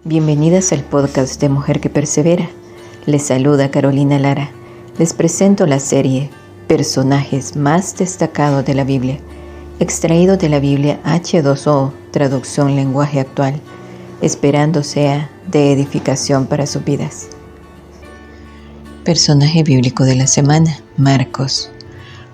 Bienvenidas al podcast de Mujer que Persevera. Les saluda Carolina Lara. Les presento la serie Personajes más destacados de la Biblia, extraído de la Biblia H2O, traducción lenguaje actual, esperando sea de edificación para sus vidas. Personaje bíblico de la semana, Marcos.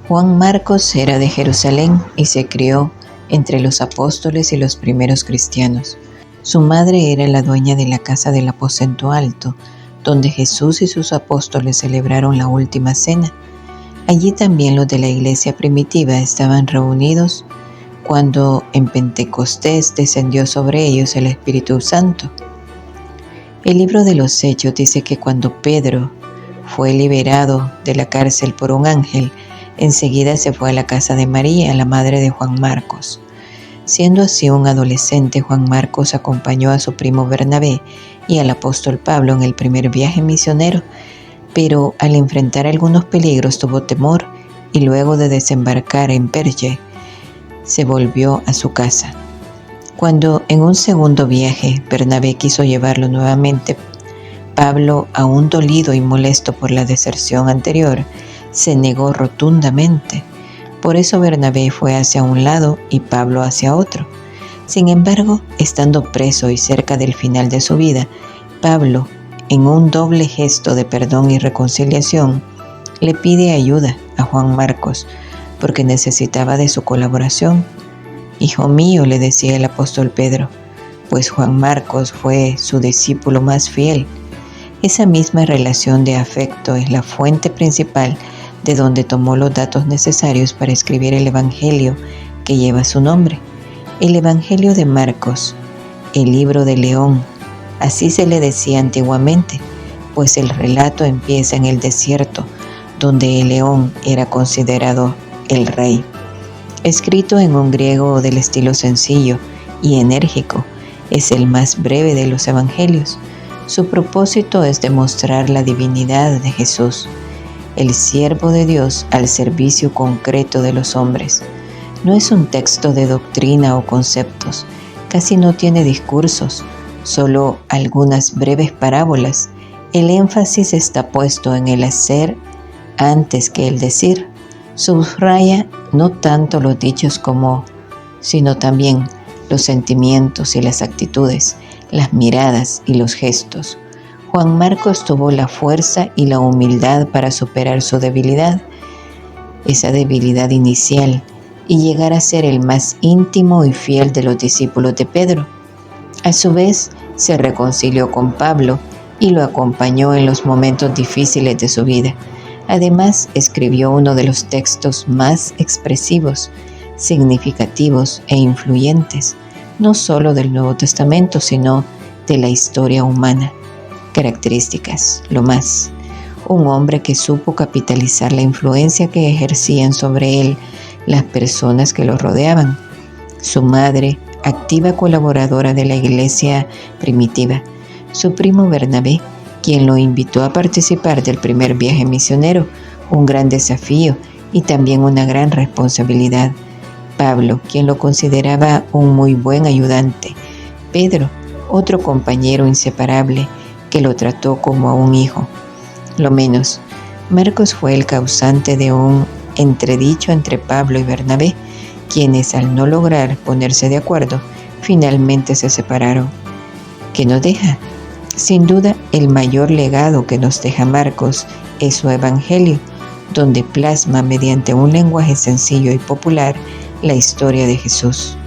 Juan Marcos era de Jerusalén y se crió entre los apóstoles y los primeros cristianos. Su madre era la dueña de la casa del aposento alto, donde Jesús y sus apóstoles celebraron la última cena. Allí también los de la iglesia primitiva estaban reunidos cuando en Pentecostés descendió sobre ellos el Espíritu Santo. El libro de los Hechos dice que cuando Pedro fue liberado de la cárcel por un ángel, enseguida se fue a la casa de María, la madre de Juan Marcos. Siendo así un adolescente, Juan Marcos acompañó a su primo Bernabé y al apóstol Pablo en el primer viaje misionero, pero al enfrentar algunos peligros tuvo temor y luego de desembarcar en Perge, se volvió a su casa. Cuando en un segundo viaje Bernabé quiso llevarlo nuevamente, Pablo, aún dolido y molesto por la deserción anterior, se negó rotundamente. Por eso Bernabé fue hacia un lado y Pablo hacia otro. Sin embargo, estando preso y cerca del final de su vida, Pablo, en un doble gesto de perdón y reconciliación, le pide ayuda a Juan Marcos, porque necesitaba de su colaboración. «Hijo mío», le decía el apóstol Pedro, pues Juan Marcos fue su discípulo más fiel. Esa misma relación de afecto es la fuente principal de donde tomó los datos necesarios para escribir el Evangelio que lleva su nombre. El Evangelio de Marcos, el libro de León, así se le decía antiguamente, pues el relato empieza en el desierto, donde el león era considerado el rey. Escrito en un griego del estilo sencillo y enérgico, es el más breve de los evangelios. Su propósito es demostrar la divinidad de Jesús, el siervo de Dios al servicio concreto de los hombres. No es un texto de doctrina o conceptos, casi no tiene discursos, solo algunas breves parábolas. El énfasis está puesto en el hacer antes que el decir. Subraya no tanto los dichos sino también los sentimientos y las actitudes, las miradas y los gestos. Juan Marcos tuvo la fuerza y la humildad para superar su debilidad, esa debilidad inicial, y llegar a ser el más íntimo y fiel de los discípulos de Pedro. A su vez, se reconcilió con Pablo y lo acompañó en los momentos difíciles de su vida. Además, escribió uno de los textos más expresivos, significativos e influyentes, no solo del Nuevo Testamento, sino de la historia humana. Características: lo más, un hombre que supo capitalizar la influencia que ejercían sobre él las personas que lo rodeaban. Su madre, activa colaboradora de la iglesia primitiva. Su primo Bernabé, quien lo invitó a participar del primer viaje misionero, un gran desafío y también una gran responsabilidad. Pablo, quien lo consideraba un muy buen ayudante. Pedro, otro compañero inseparable, que lo trató como a un hijo. Lo menos, Marcos fue el causante de un entredicho entre Pablo y Bernabé, quienes al no lograr ponerse de acuerdo, finalmente se separaron. ¿Qué nos deja? Sin duda, el mayor legado que nos deja Marcos es su Evangelio, donde plasma mediante un lenguaje sencillo y popular la historia de Jesús.